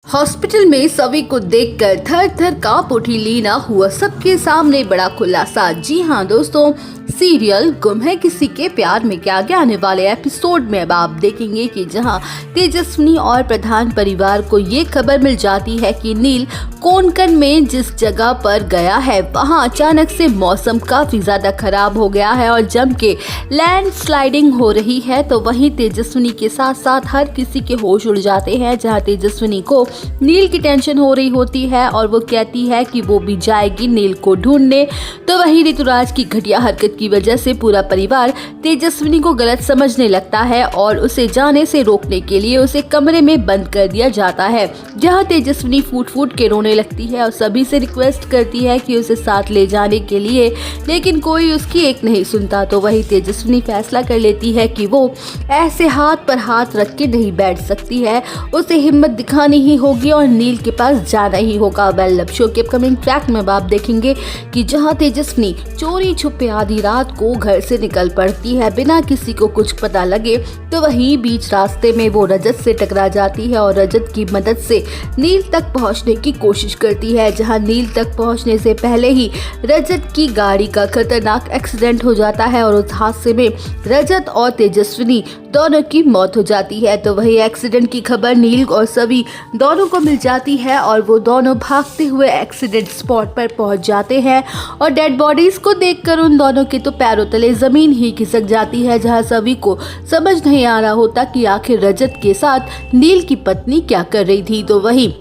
Hospital में सभी को देखकर थर थर कांप उठी लीना। हुआ सबके सामने बड़ा खुलासा। जी हाँ दोस्तों, सीरियल गुम है किसी के प्यार में के आगे आने वाले एपिसोड में अब आप देखेंगे कि जहां तेजस्विनी और प्रधान परिवार को ये खबर मिल जाती है कि नील कोंकण में जिस जगह पर गया है वहां अचानक से मौसम काफी ज्यादा खराब हो गया है और जम के लैंडस्लाइडिंग हो रही है। तो वहीं तेजस्विनी के साथ साथ हर किसी के होश उड़ जाते हैं। जहां तेजस्विनी को नील की टेंशन हो रही होती है और वो कहती है कि वो भी जाएगी नील को ढूंढने। तो वहीं ऋतुराज की घटिया हरकत की वजह से पूरा परिवार तेजस्विनी को गलत समझने लगता है और उसे जाने से रोकने के लिए उसे कमरे में बंद कर दिया जाता है। जहां तेजस्विनी फूट फूट के रोने लगती है और सभी से रिक्वेस्ट करती है कि उसे साथ ले जाने के लिए, लेकिन कोई उसकी एक नहीं सुनता। तो वही तेजस्विनी फैसला कर लेती है कि वो ऐसे हाथ पर हाथ रख के नहीं बैठ सकती है, उसे हिम्मत दिखानी ही होगी और नील के पास जाना ही होगा। वेल, अब शो के अपकमिंग ट्रैक में आप देखेंगे कि जहां तेजस्विनी चोरी छुपे आधी रात को घर से निकल पड़ती है बिना किसी को कुछ पता लगे, तो वहीं बीच रास्ते में वो रजत से टकरा जाती है और रजत की मदद से नील तक पहुंचने की कोशिश करती है। जहां नील तक पहुंचने से पहले ही रजत की गाड़ी का खतरनाक एक्सीडेंट हो जाता है और उस हादसे में रजत और तेजस्विनी दोनों की मौत हो जाती है। तो वही एक्सीडेंट की खबर नील और सभी दोनों को मिल जाती है और वो दोनों भागते हुए एक्सीडेंट स्पॉट पर पहुंच जाते हैं और डेड बॉडीज को देखकर उन दोनों के तो पैरों तले जमीन ही खिसक जाती है। जहां सभी को समझ नहीं आ रहा होता कि आखिर रजत के साथ नील की पत्नी क्या कर रही थी। तो वही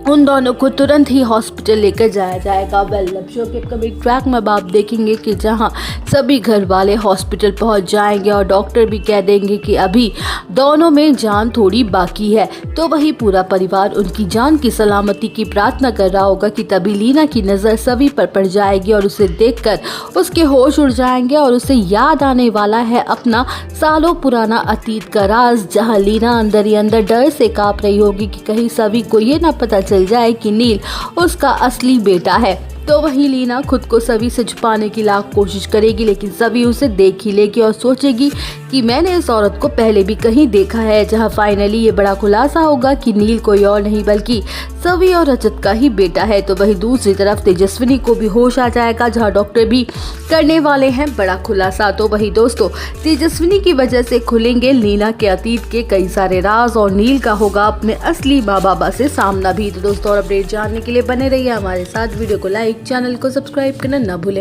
उन दोनों को तुरंत ही हॉस्पिटल लेकर जाया जाएगा। वेल, अब शो के अपकमिंग ट्रैक में आप देखेंगे कि जहां सभी घर वाले हॉस्पिटल पहुंच जाएंगे और डॉक्टर भी कह देंगे कि अभी दोनों में जान थोड़ी बाकी है। तो वही पूरा परिवार उनकी जान की सलामती की प्रार्थना कर रहा होगा कि तभी लीना की नज़र सभी पर पड़ जाएगी और उसे देखकर उसके होश उड़ जाएंगे और उसे याद आने वाला है अपना सालों पुराना अतीत का राज। जहाँ लीना अंदर ही अंदर डर से काँप रही होगी कि कहीं सभी को ये ना पता चल जाए कि नील उसका असली बेटा है। तो वही लीना खुद को सभी से छुपाने की लाख कोशिश करेगी, लेकिन सभी उसे देख ही लेगी और सोचेगी कि मैंने इस औरत को पहले भी कहीं देखा है। जहां फाइनली ये बड़ा खुलासा होगा कि नील कोई और नहीं बल्कि सभी और रजत का ही बेटा है। तो वही दूसरी तरफ तेजस्विनी को भी होश आ जाएगा, जहां डॉक्टर भी करने वाले हैं बड़ा खुलासा। तो वही दोस्तों, तेजस्विनी की वजह से खुलेंगे लीना के अतीत के कई सारे राज और नील का होगा अपने असली माँ बाबा से सामना भी। तो दोस्तों, और अपडेट जानने के लिए बने रहिए हमारे साथ। वीडियो को लाइक, चैनल को सब्सक्राइब करना ना भूलें।